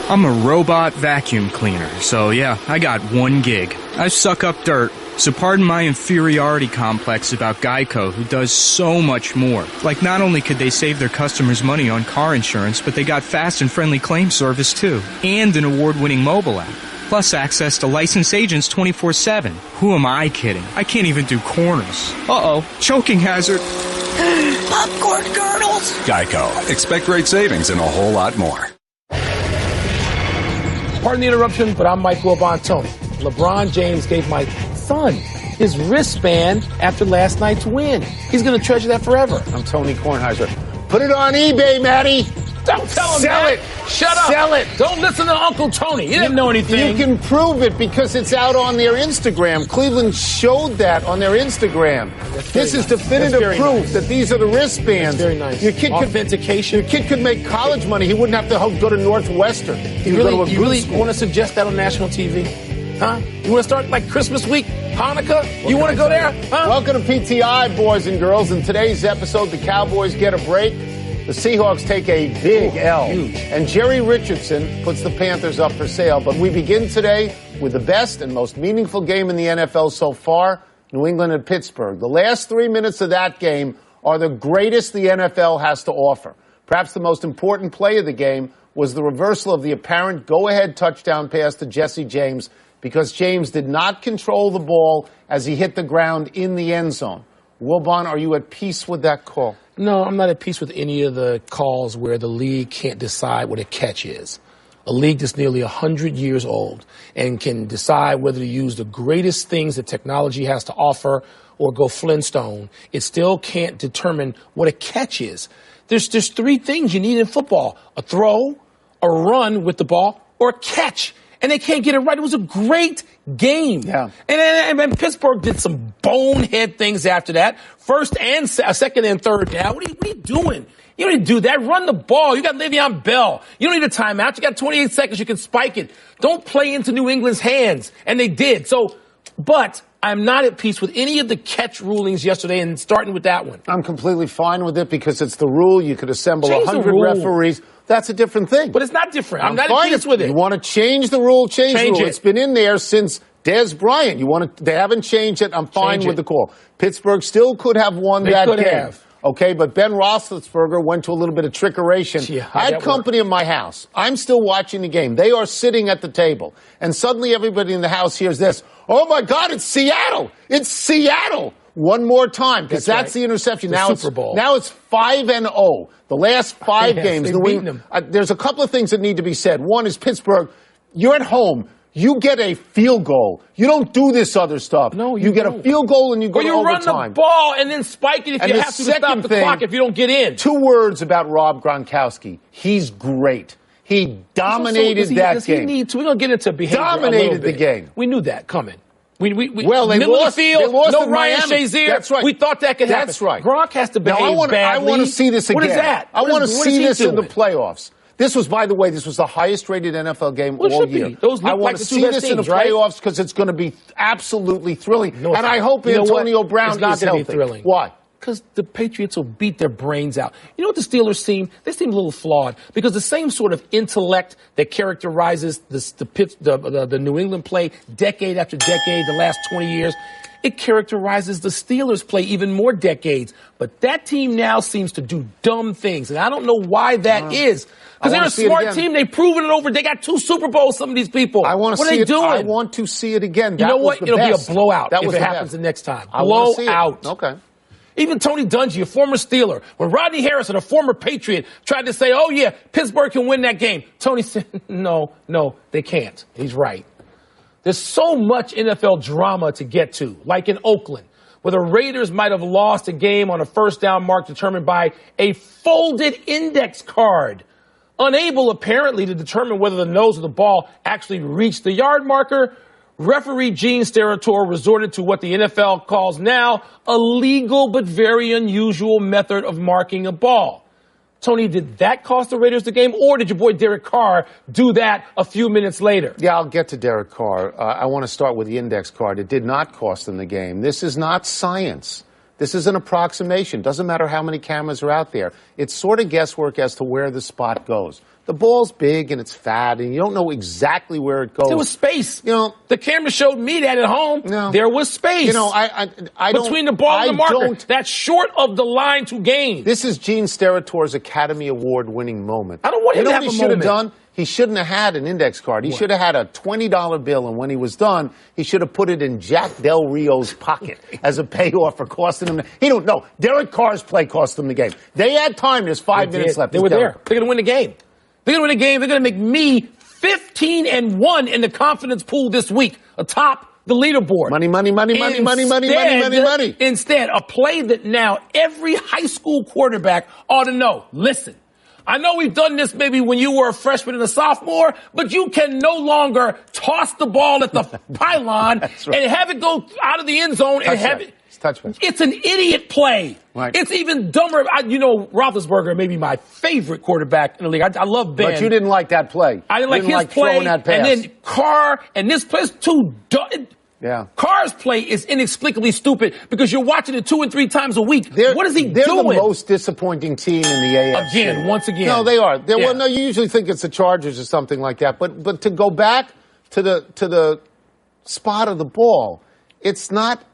I'm a robot vacuum cleaner, so yeah, I got one gig. I suck up dirt, so pardon my inferiority complex about Geico, who does so much more. Like, not only could they save their customers money on car insurance, but they got fast and friendly claim service too, and an award-winning mobile app. Plus access to licensed agents 24/7. Who am I kidding? I can't even do corners. Uh-oh, choking hazard. Popcorn kernels. Geico. Expect great savings and a whole lot more. Pardon the interruption, but I'm Mike Wilbon and Tony. LeBron James gave my son his wristband after last night's win. He's going to treasure that forever. I'm Tony Kornheiser. Put it on eBay, Matty. Don't tell him Sell that. it. Shut up. Sell it. Don't listen to Uncle Tony. He didn't know anything. You can prove it because it's out on their Instagram. Cleveland showed that on their Instagram. This is definitive proof that these are the wristbands. That's very nice. Your kid Authentication. Your kid could make college money. He wouldn't have to go to Northwestern. You really want to suggest that on national TV? Huh? You want to start like Christmas week, Hanukkah? You want to go there? Huh? Welcome to PTI, boys and girls. In today's episode, the Cowboys get a break. The Seahawks take a big L. Huge. And Jerry Richardson puts the Panthers up for sale. But we begin today with the best and most meaningful game in the NFL so far, New England and Pittsburgh. The last 3 minutes of that game are the greatest the NFL has to offer. Perhaps the most important play of the game was the reversal of the apparent go-ahead touchdown pass to Jesse James because James did not control the ball as he hit the ground in the end zone. Wilbon, are you at peace with that call? No, I'm not at peace with any of the calls where the league can't decide what a catch is. A league that's nearly 100 years old and can decide whether to use the greatest things that technology has to offer or go Flintstone. It still can't determine what a catch is. There's three things you need in football: a throw, a run with the ball, or a catch. And they can't get it right. It was a great game. Yeah. And Pittsburgh did some bonehead things after that. First and second and third down. What are you doing? You don't need to do that. Run the ball. You got Le'Veon Bell. You don't need a timeout. You got 28 seconds. You can spike it. Don't play into New England's hands. And they did. But I'm not at peace with any of the catch rulings yesterday, and starting with that one. I'm completely fine with it because it's the rule. You could assemble Change the 100 rule. Referees. That's a different thing. But it's not different. I'm not fine at peace with it. You want to change the rule, change the rule. it. It's been in there since Dez Bryant. They haven't changed it. I'm fine with the call. Pittsburgh still could have won that game. Have. Okay, but Ben Roethlisberger went to a little bit of trickeration. Yeah, I had company in my house. I'm still watching the game. They are sitting at the table. And suddenly everybody in the house hears this. Oh, my God, it's Seattle. It's Seattle. One more time, because that's the interception. Now Super Bowl. Now it's 5-0. The last five games. There's a couple of things that need to be said. One is Pittsburgh, you're at home. You get a field goal. You don't do this other stuff. No, you get a field goal and you go to overtime. Or you run the ball and then spike it if you have to stop the clock if you don't get in. 2 words about Rob Gronkowski. He's great. He dominated that game. We're going to get into behavior. Dominated the game. We knew that coming. They middle lost, of the field, they lost no in Ryan Miami. Shazier. That's right. We thought that could happen. That's right. Gronk has to behave badly. I want to see this again. What is that? I want to see this in the doing? playoffs. This was, by the way, the highest-rated NFL game all year. Those look I want like to the two see best this in the teams, right? playoffs because it's going to be absolutely thrilling. No, and I hope Antonio Brown is not healthy. Be thrilling. Why? Because the Patriots will beat their brains out. You know what the Steelers seem? They seem a little flawed because the same sort of intellect that characterizes the New England play decade after decade, the last 20 years, it characterizes the Steelers play even more decades. But that team now seems to do dumb things, and I don't know why that is. Because they're a smart team. They've proven it over. They got 2 Super Bowls, some of these people. What are they doing? I want to see it again. You know what? It'll be a blowout if it happens the next time. Blowout. Okay. Even Tony Dungy, a former Steeler, when Rodney Harrison, a former Patriot, tried to say, oh, yeah, Pittsburgh can win that game, Tony said, no, they can't. He's right. There's so much NFL drama to get to, like in Oakland, where the Raiders might have lost a game on a first down mark determined by a folded index card. Unable, apparently, to determine whether the nose of the ball actually reached the yard marker, referee Gene Steratore resorted to what the NFL calls now a legal but very unusual method of marking a ball. Tony, did that cost the Raiders the game, or did your boy Derek Carr do that a few minutes later? Yeah, I'll get to Derek Carr. I want to start with the index card. It did not cost them the game. This is not science. This is an approximation. Doesn't matter how many cameras are out there. It's sort of guesswork as to where the spot goes. the ball's big and it's fat, and you don't know exactly where it goes. There was space. You know, the camera showed me that at home. No. There was space. You know, I between the ball and the marker. That's short of the line to gain. This is Gene Sterator's Academy Award-winning moment. I don't want him to have a moment. You know what he should have done? He shouldn't have had an index card. He should have had a $20 bill, and when he was done, he should have put it in Jack Del Rio's pocket as a payoff for costing him. He don't know. Derek Carr's play cost them the game. They had time. There's 5 minutes left. They were there. They're going to win the game. They're going to win the game. They're going to make me 15-1 in the confidence pool this week, atop the leaderboard. Money. Instead, a play that now every high school quarterback ought to know. Listen. I know we've done this maybe when you were a freshman and a sophomore, but you can no longer toss the ball at the pylon right. and have it go out of the end zone and have it. It's an idiot play. Right. It's even dumber. Roethlisberger may be my favorite quarterback in the league. I love Ben. But you didn't like that play. I didn't like his play. Throwing that pass. And then Carr, and this play's too dumb. Yeah. Carr's play is inexplicably stupid because you're watching it 2 and 3 times a week. What is he doing? They're the most disappointing team in the AFC. Once again. No, they are. Well, no, you usually think it's the Chargers or something like that. But to go back to the spot of the ball, it's not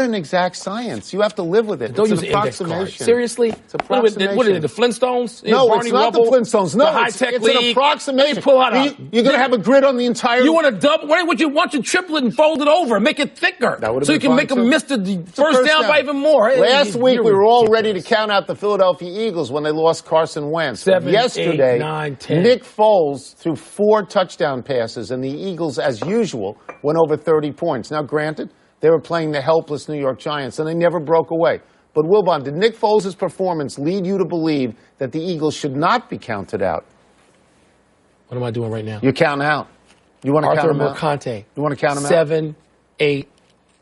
an exact science. You have to live with it. Don't it's use an approximation. Seriously? It's approximation. What are they, the Flintstones? No, it's not the Flintstones. No, the high-tech it's league. An approximation. Pull out you're going to have a grid on the entire... You want to double... Why would you want to triple it and fold it over? Make it thicker. So you can make them miss the first down by even more. Last week, we were all ready to count out the Philadelphia Eagles when they lost Carson Wentz. 7, yesterday, 8, 9, 10. Nick Foles threw 4 touchdown passes, and the Eagles, as usual, went over 30 points. Now, granted, they were playing the helpless New York Giants, and they never broke away. But, Wilbon, did Nick Foles' performance lead you to believe that the Eagles should not be counted out? What am I doing right now? You're counting out. You want to count him out? Arthur Mercante. You want to count him out? 7, 8,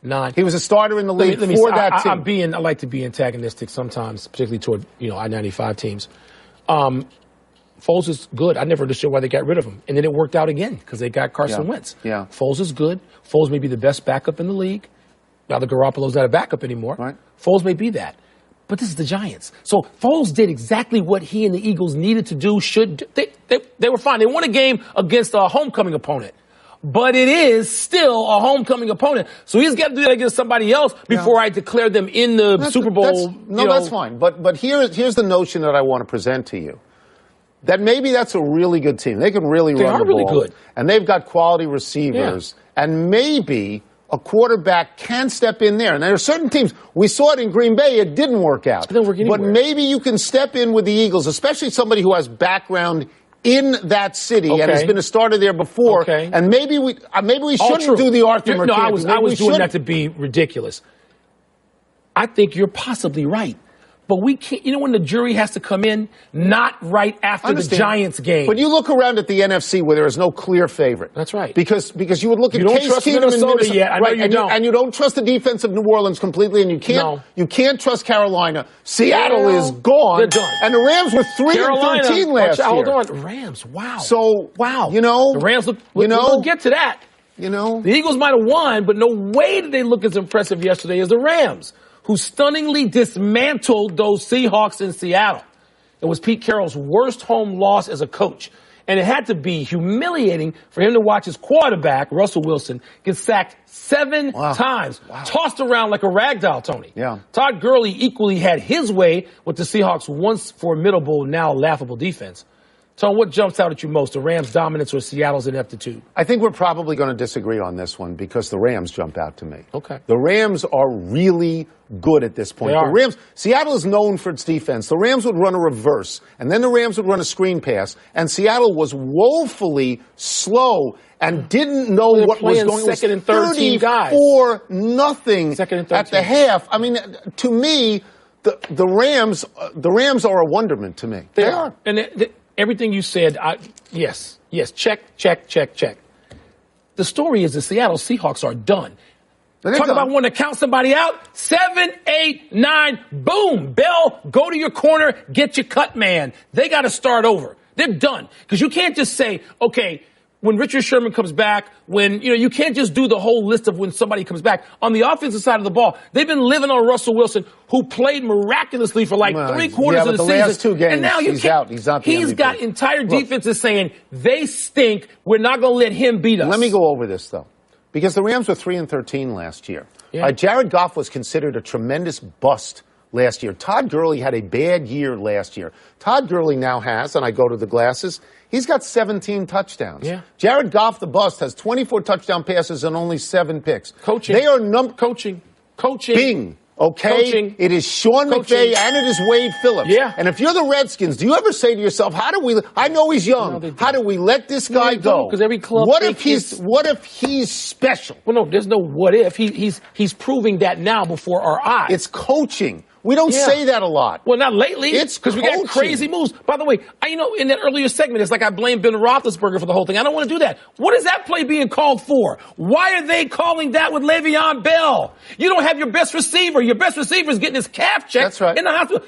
9. He was a starter in the league for that team. I like to be antagonistic sometimes, particularly toward I-95 teams. Foles is good. I never understood why they got rid of him. And then it worked out again because they got Carson Wentz. Yeah. Foles is good. Foles may be the best backup in the league. Now that Garoppolo's not a backup anymore. Right. Foles may be that. But this is the Giants. So Foles did exactly what he and the Eagles needed to do. They were fine. They won a game against a homecoming opponent. But it is still a homecoming opponent. So he's got to do that against somebody else before I declare them in the Super Bowl. That's fine. But here's the notion that I want to present to you. That maybe that's a really good team. They can really run the ball. They are really good. And they've got quality receivers. Yeah. And maybe a quarterback can step in there. And there are certain teams. We saw it in Green Bay. It didn't work out. It didn't work anywhere. But maybe you can step in with the Eagles, especially somebody who has background in that city and has been a starter there before. Okay. And maybe we shouldn't do the Arthur Mercante. No, I was doing that to be ridiculous. I think you're possibly right. But we can't, when the jury has to come in, not right after the Giants game. But you look around at the NFC where there is no clear favorite. That's right. Because you would look at Case Keenum in Minnesota yet. I know you don't. And you don't trust the defense of New Orleans completely, and you can't trust Carolina. Seattle is gone. They're done. And the Rams were 3-13 last year. Hold on, Rams. Wow. So wow. The Rams look. We'll get to that. The Eagles might have won, but no way did they look as impressive yesterday as the Rams, who stunningly dismantled those Seahawks in Seattle. It was Pete Carroll's worst home loss as a coach. And it had to be humiliating for him to watch his quarterback, Russell Wilson, get sacked 7 times, tossed around like a ragdoll, Tony. Yeah. Todd Gurley equally had his way with the Seahawks' once formidable, now laughable defense. Tom, what jumps out at you most, the Rams' dominance or Seattle's ineptitude? I think we're probably going to disagree on this one because the Rams jump out to me. Okay. The Rams are really good at this point. They are. Seattle is known for its defense. The Rams would run a reverse, and then the Rams would run a screen pass, and Seattle was woefully slow and didn't know what was going on. Second and third team guys. 34-0 at the half. I mean, to me, the Rams are a wonderment to me. They are. And everything you said, yes, check. The story is the Seattle Seahawks are done. Talk about wanting to count somebody out. 7, 8, 9, boom, bell, go to your corner, get your cut man. They got to start over. They're done. Because you can't just say, okay, when Richard Sherman comes back, when, you can't just do the whole list of when somebody comes back. On the offensive side of the ball, they've been living on Russell Wilson, who played miraculously for like 3/4 of the season. Last 2 games, and now he's out. He's not the He's MVP. got entire defenses saying, they stink. We're not going to let him beat us. Let me go over this, though, because the Rams were 3-13 last year. Yeah. Jared Goff was considered a tremendous bust last year. Todd Gurley had a bad year last year. Todd Gurley now has, and I go to the glasses, he's got 17 touchdowns. Yeah. Jared Goff, the bust, has 24 touchdown passes and only 7 picks. Coaching. They are Coaching. Bing. Okay? Coaching. It is Sean McVay and it is Wade Phillips. Yeah. And if you're the Redskins, do you ever say to yourself, I know he's young. No, how do we let this guy go? Because every club what if he's special? Well, no, there's no what if. He's proving that now before our eyes. It's coaching. We don't say that a lot. Well, not lately. It's because we got crazy moves. By the way, in that earlier segment, it's like I blame Ben Roethlisberger for the whole thing. I don't want to do that. What is that play being called for? Why are they calling that with Le'Veon Bell? You don't have your best receiver. Your best receiver is getting his calf checked That's right. in the hospital.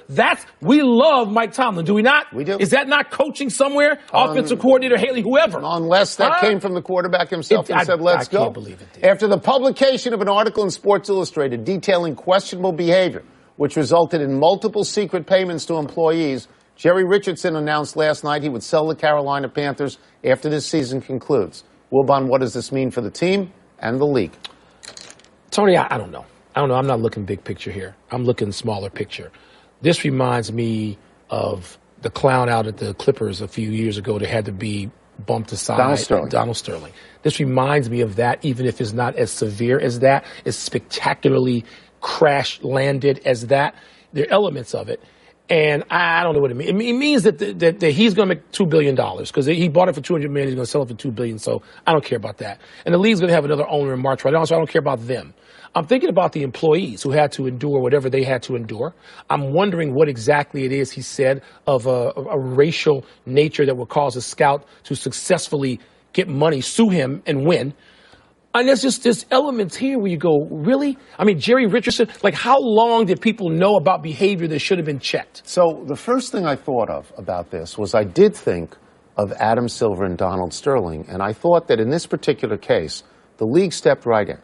We love Mike Tomlin, do we not? We do. Is that not coaching somewhere? Offensive coordinator, Haley, whoever. Unless that came from the quarterback himself and said, let's go. I can't believe it did. After the publication of an article in Sports Illustrated detailing questionable behavior, which resulted in multiple secret payments to employees, Jerry Richardson announced last night he would sell the Carolina Panthers after this season concludes. Wilbon, what does this mean for the team and the league? Tony, I don't know. I'm not looking big picture here. I'm looking smaller picture. This reminds me of the clown out at the Clippers a few years ago that had to be bumped aside. Donald Sterling. This reminds me of that, even if it's not as severe as that. It's spectacularly crash landed as that. There are elements of it. And I don't know what it means. It means that he's going to make $2 billion because he bought it for $200 million. He's going to sell it for $2 billion. So I don't care about that. And the league's going to have another owner in March right now, so I don't care about them. I'm thinking about the employees who had to endure whatever they had to endure. I'm wondering what exactly it is he said of a racial nature that would cause a scout to successfully get money, sue him, and win. And there's elements here where you go, really? I mean, Jerry Richardson, like how long did people know about behavior that should have been checked? So the first thing I thought of about this was I did think of Adam Silver and Donald Sterling, and I thought that in this particular case, the league stepped right in.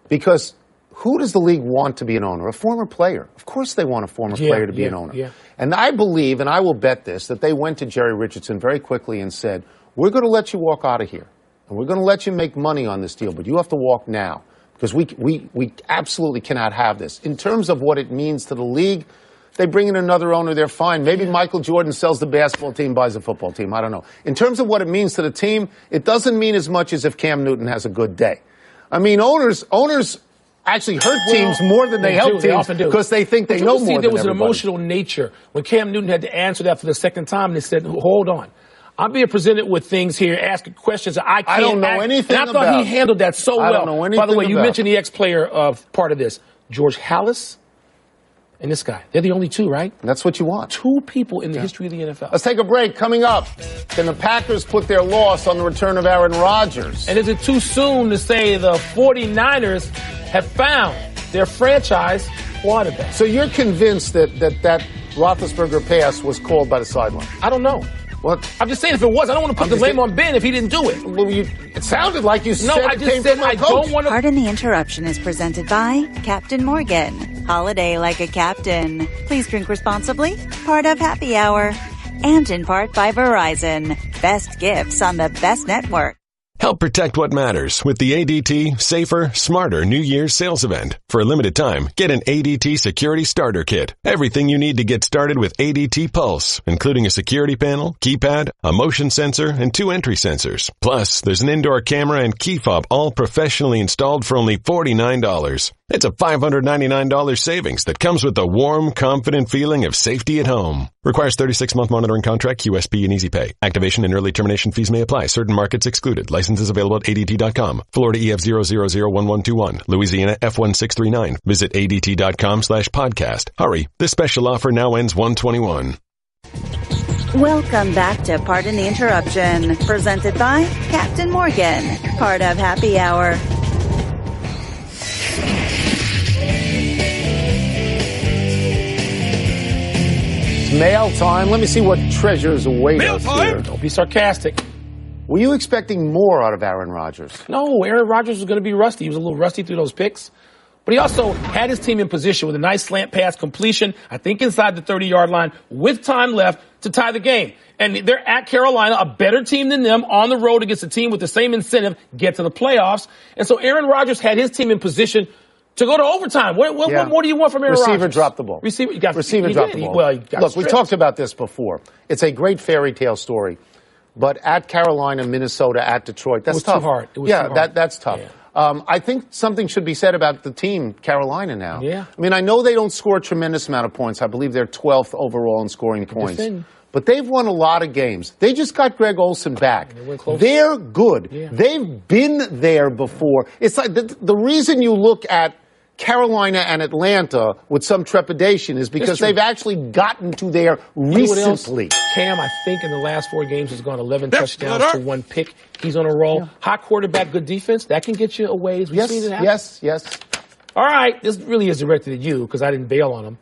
Because who does the league want to be an owner? A former player. Of course they want a former player to be an owner. Yeah. And I believe, and I will bet this, that they went to Jerry Richardson very quickly and said, we're going to let you walk out of here. And we're going to let you make money on this deal, but you have to walk now because we absolutely cannot have this. In terms of what it means to the league, they bring in another owner, they're fine. Maybe Michael Jordan sells the basketball team, buys the football team. I don't know. In terms of what it means to the team, it doesn't mean as much as if Cam Newton has a good day. I mean, owners actually hurt teams more than they help teams because they think they know more than everybody. There was an emotional nature. When Cam Newton had to answer that for the second time, they said, hold on. I'm being presented with things here, asking questions that I can't. I don't know anything about. And I thought he handled that so well. I don't know anything. By the way, you mentioned the ex-player part of this, George Halas, and this guy. They're the only two, right? That's what you want. Two people in the history of the NFL. Let's take a break. Coming up, can the Packers put their loss on the return of Aaron Rodgers? And is it too soon to say the 49ers have found their franchise quarterback? So you're convinced that Roethlisberger pass was called by the sideline? I don't know. What? I'm just saying if it was, I don't want to put the blame on Ben if he didn't do it. Well, it sounded like you said I just said I don't want to. Pardon the Interruption is presented by Captain Morgan. Holiday like a captain. Please drink responsibly. Part of Happy Hour. And in part by Verizon. Best gifts on the best network. Help protect what matters with the ADT Safer, Smarter New Year's sales event. For a limited time, get an ADT Security Starter Kit. Everything you need to get started with ADT Pulse, including a security panel, keypad, a motion sensor, and 2 entry sensors. Plus, there's an indoor camera and key fob all professionally installed for only $49. It's a $599 savings that comes with the warm, confident feeling of safety at home. Requires 36-month monitoring contract, QSP, and Easy Pay. Activation and early termination fees may apply. Certain markets excluded. Licenses available at ADT.com. Florida EF 0001121. Louisiana F1639. Visit ADT.com/podcast. Hurry. This special offer now ends 1/21. Welcome back to Pardon the Interruption. Presented by Captain Morgan. Part of Happy Hour. Mail time. Let me see what treasures await Mail us time. here. Don't be sarcastic. Were you expecting more out of Aaron Rodgers? No, Aaron Rodgers was going to be rusty. He was a little rusty through those picks. But he also had his team in position with a nice slant pass completion, I think inside the 30-yard line, with time left to tie the game. And they're at Carolina, a better team than them, on the road against a team with the same incentive, get to the playoffs. And so Aaron Rodgers had his team in position to go to overtime. What more do you want from Aaron Rodgers? Receiver dropped the ball. Receiver dropped the ball. Look, we talked about this before. It's a great fairy tale story. But at Carolina, Minnesota, at Detroit, that's tough. Too hard. It was too hard. That's tough. Yeah. I think something should be said about the team, Carolina, now. Yeah. I mean, I know they don't score a tremendous amount of points. I believe they're 12th overall in scoring points. But they've won a lot of games. They just got Greg Olsen back. They're good. Yeah. They've been there before. It's like the reason you look at Carolina and Atlanta with some trepidation is because they've actually gotten to there recently. Cam, I think in the last 4 games has gone 11 touchdowns to 1 pick. He's on a roll. Yeah. Hot quarterback, good defense. That can get you a ways. We've seen it happen. Yes. All right. This really is directed at you because I didn't bail on them.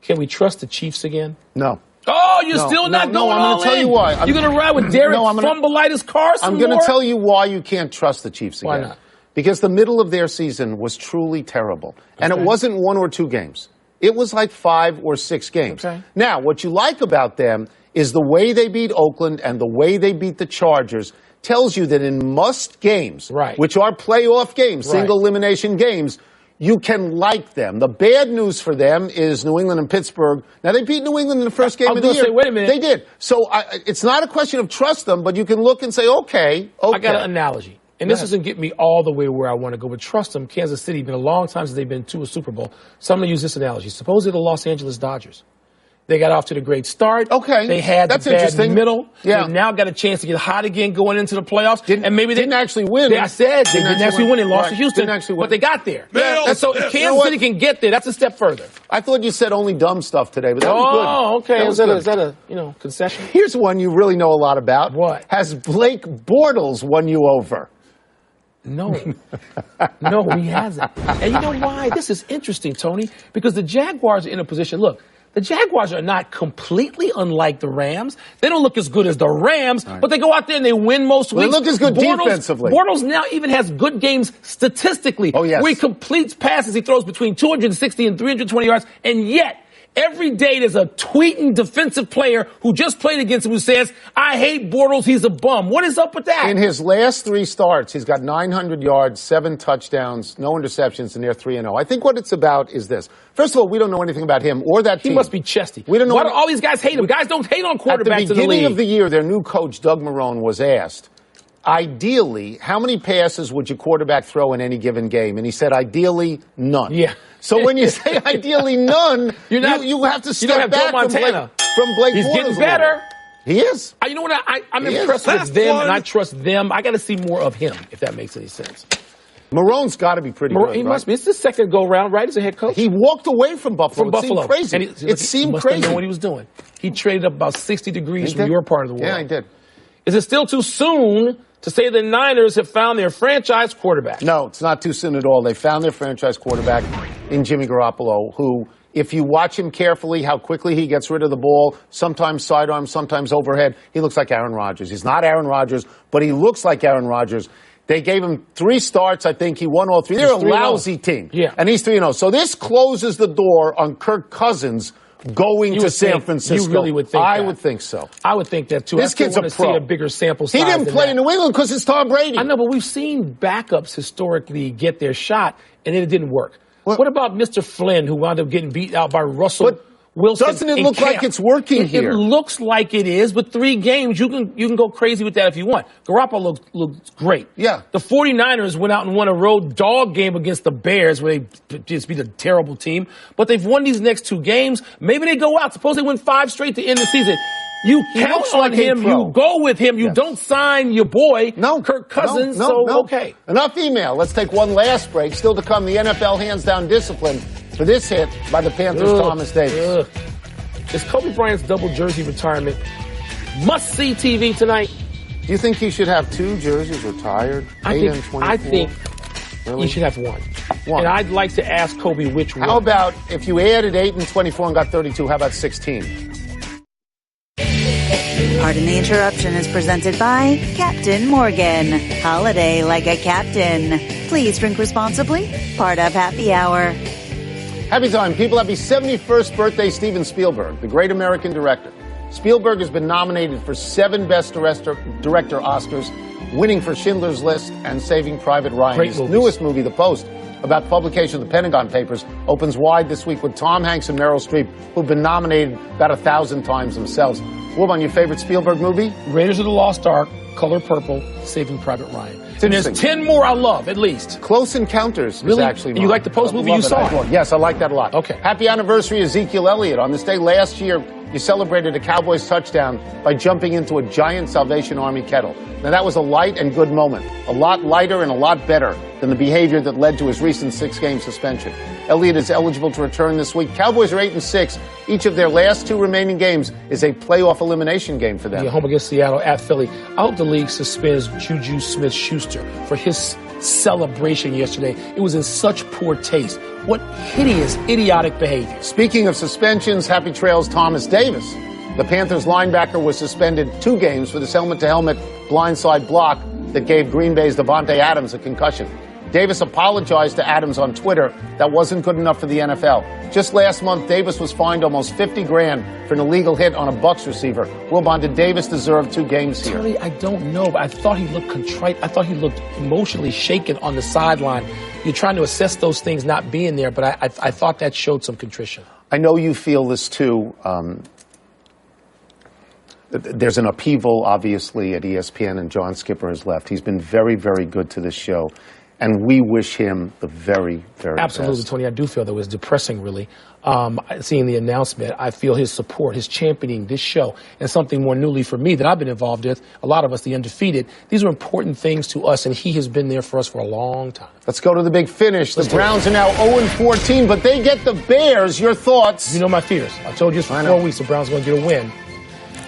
Can we trust the Chiefs again? No. Oh, you're still not going all in? I'm going to tell you why. You're going to ride with Derek Fumbleitis Carson? I'm going to tell you why you can't trust the Chiefs again. Why not? Because the middle of their season was truly terrible. And it wasn't 1 or 2 games. It was like 5 or 6 games. Okay. Now, what you like about them is the way they beat Oakland and the way they beat the Chargers tells you that in must games, which are playoff games, single elimination games, you can like them. The bad news for them is New England and Pittsburgh. Now, they beat New England in the first game of the year. Wait a minute. They did. So it's not a question of trust them, but you can look and say, okay. I got an analogy. And this doesn't get me all the way where I want to go, but trust them, Kansas City, been a long time since they've been to a Super Bowl. So I'm going to use this analogy. Suppose they're the Los Angeles Dodgers. They got off to the great start. Okay. They had the bad middle. Yeah. They've now got a chance to get hot again going into the playoffs. And maybe they didn't actually win. I said they didn't actually win. They lost to Houston. Didn't actually win. But they got there. And so if Kansas City can get there, that's a step further. I thought you said only dumb stuff today, but that was good. Oh, okay. Is that a concession? Here's one you really know a lot about. What? Has Blake Bortles won you over? No. No, he hasn't. And you know why? This is interesting, Tony, because the Jaguars are in a position. Look, the Jaguars are not completely unlike the Rams. They don't look as good as the Rams, but they go out there and they win most weeks. They look as good defensively. Bortles now even has good games statistically. Oh, yes. Where he completes passes. He throws between 260 and 320 yards, and yet every day there's a tweeting defensive player who just played against him who says, I hate Bortles, he's a bum. What is up with that? In his last 3 starts, he's got 900 yards, 7 touchdowns, no interceptions, and they're 3-0. I think what it's about is this. First of all, we don't know anything about him or that team. He must be chesty. We don't know. Why do all these guys hate him? Guys don't hate on quarterbacks in the league. At the beginning of the year, their new coach, Doug Marrone, was asked, ideally, how many passes would your quarterback throw in any given game? And he said, ideally, none. Yeah. So when you say ideally none, you have to step back from Blake He's Bortles getting better. He is. You know what? I'm impressed with them, and I trust them. I got to see more of him, if that makes any sense. Marrone's got to be pretty good. He must be. It's his second go-round, right, as a head coach? He walked away from Buffalo. It seemed crazy. It seemed crazy. He must have known what he was doing. He traded up about 60 degrees from your part of the world. Yeah, I did. Is it still too soon to say the Niners have found their franchise quarterback? No, it's not too soon at all. They found their franchise quarterback in Jimmy Garoppolo, who, if you watch him carefully, how quickly he gets rid of the ball, sometimes sidearm, sometimes overhead, he looks like Aaron Rodgers. He's not Aaron Rodgers, but he looks like Aaron Rodgers. They gave him 3 starts. I think he won all 3. They're a lousy team. Yeah. And he's 3-0. So this closes the door on Kirk Cousins going to San Francisco. You really would think I would think so. I would think that, too. This kid's a pro. See a bigger sample size. He didn't play in New England because it's Tom Brady. I know, but we've seen backups historically get their shot, and it didn't work. What about Mr. Flynn, who wound up getting beat out by Russell Wilson? Doesn't it look like it's working here? It looks like it is. With 3 games, you can go crazy with that if you want. Garoppolo looks great. Yeah. The 49ers went out and won a road dog game against the Bears, where they just beat a terrible team. But they've won these next 2 games. Maybe they go out. Suppose they win 5 straight to end the season. You count on him. You go with him. You don't sign your boy, Kirk Cousins. Okay. Enough email. Let's take one last break. Still to come, the NFL hands-down discipline for this hit by the Panthers' Thomas Davis. Is Kobe Bryant's double jersey retirement must-see TV tonight? Do you think he should have 2 jerseys retired? I think really? You should have one. And I'd like to ask Kobe which one. How about if you added 8 and 24 and got 32, how about 16? part in the interruption is presented by Captain Morgan. Holiday like a captain. Please drink responsibly. Part of Happy Hour. Happy time, people. Happy 71st birthday, Steven Spielberg, the great American director. Spielberg has been nominated for 7 Best Director Oscars, winning for Schindler's List and Saving Private Ryan. His newest movie, The Post, about the publication of the Pentagon Papers, opens wide this week with Tom Hanks and Meryl Streep, who've been nominated about 1,000 times themselves. Wilbon, your favorite Spielberg movie? Raiders of the Lost Ark, Color Purple, Saving Private Ryan. And there's 10 more I love, at least. Close Encounters is actually mine. You like the Post movie you saw? Yes, I like that a lot. Okay. Happy anniversary, Ezekiel Elliott. On this day last year, you celebrated a Cowboys touchdown by jumping into a giant Salvation Army kettle. Now, that was a light and good moment. A lot lighter and a lot better than the behavior that led to his recent 6-game suspension. Elliott is eligible to return this week. Cowboys are 8-6. Each of their last 2 remaining games is a playoff elimination game for them. Home against Seattle, at Philly. I hope the league suspends Juju Smith-Schuster for his celebration yesterday. It was in such poor taste. What hideous, idiotic behavior. Speaking of suspensions, happy trails, Thomas Davis. The Panthers linebacker was suspended 2 games for this helmet-to-helmet blindside block that gave Green Bay's Devontae Adams a concussion. Davis apologized to Adams on Twitter. That wasn't good enough for the NFL. Just last month, Davis was fined almost $50,000 for an illegal hit on a Bucs receiver. Wilbon, did Davis deserve 2 games here? Tony, I don't know, but I thought he looked contrite. I thought he looked emotionally shaken on the sideline. You're trying to assess those things not being there, but I thought that showed some contrition. I know you feel this too. There's an upheaval, obviously, at ESPN, and John Skipper has left. He's been very, very good to this show, and we wish him the very, very Absolutely, best. Tony. I do feel that was depressing, really. Seeing the announcement, I feel his support, his championing this show, and something more newly for me that I've been involved with, a lot of us, the Undefeated. These are important things to us, and he has been there for us for a long time. Let's go to the big finish. The Browns are now 0-14, but they get the Bears. Your thoughts? You know my fears. I told you this for 4 weeks, the Browns are going to get a win.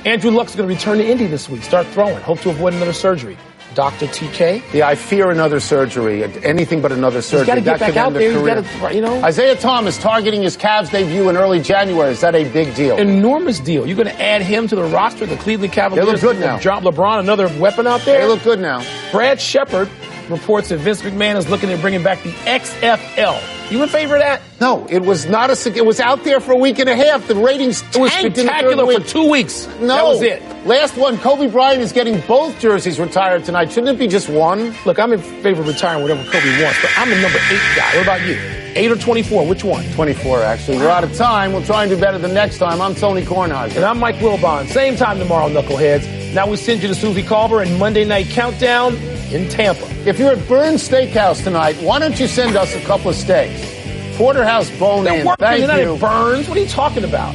Andrew Luck's going to return to Indy this week, start throwing, hope to avoid another surgery. Dr. TK? Yeah, I fear another surgery, anything but another surgery. He's got to get back out there. He's got to, Isaiah Thomas targeting his Cavs debut in early January. Is that a big deal? Enormous deal. You're going to add him to the roster of the Cleveland Cavaliers. They look good now. Drop LeBron, another weapon out there. They look good now. Brad Shepard reports that Vince McMahon is looking at bringing back the XFL. You in favor of that? No, it was not it was out there for a week and a half. The ratings tanked. It was spectacular for 2 weeks. No. That was it. Last one, Kobe Bryant is getting both jerseys retired tonight. Shouldn't it be just one? Look, I'm in favor of retiring whatever Kobe wants, but I'm the number 8 guy. What about you? 8 or 24? Which one? 24, actually. We're out of time. We'll try and do better the next time. I'm Tony Kornheiser. And I'm Mike Wilbon. Same time tomorrow, knuckleheads. Now we send you to Susie Culver and Monday Night Countdown in Tampa. If you're at Burns Steakhouse tonight, why don't you send us a couple of steaks? Porterhouse bone-in. Thank you. Not at Burns. What are you talking about?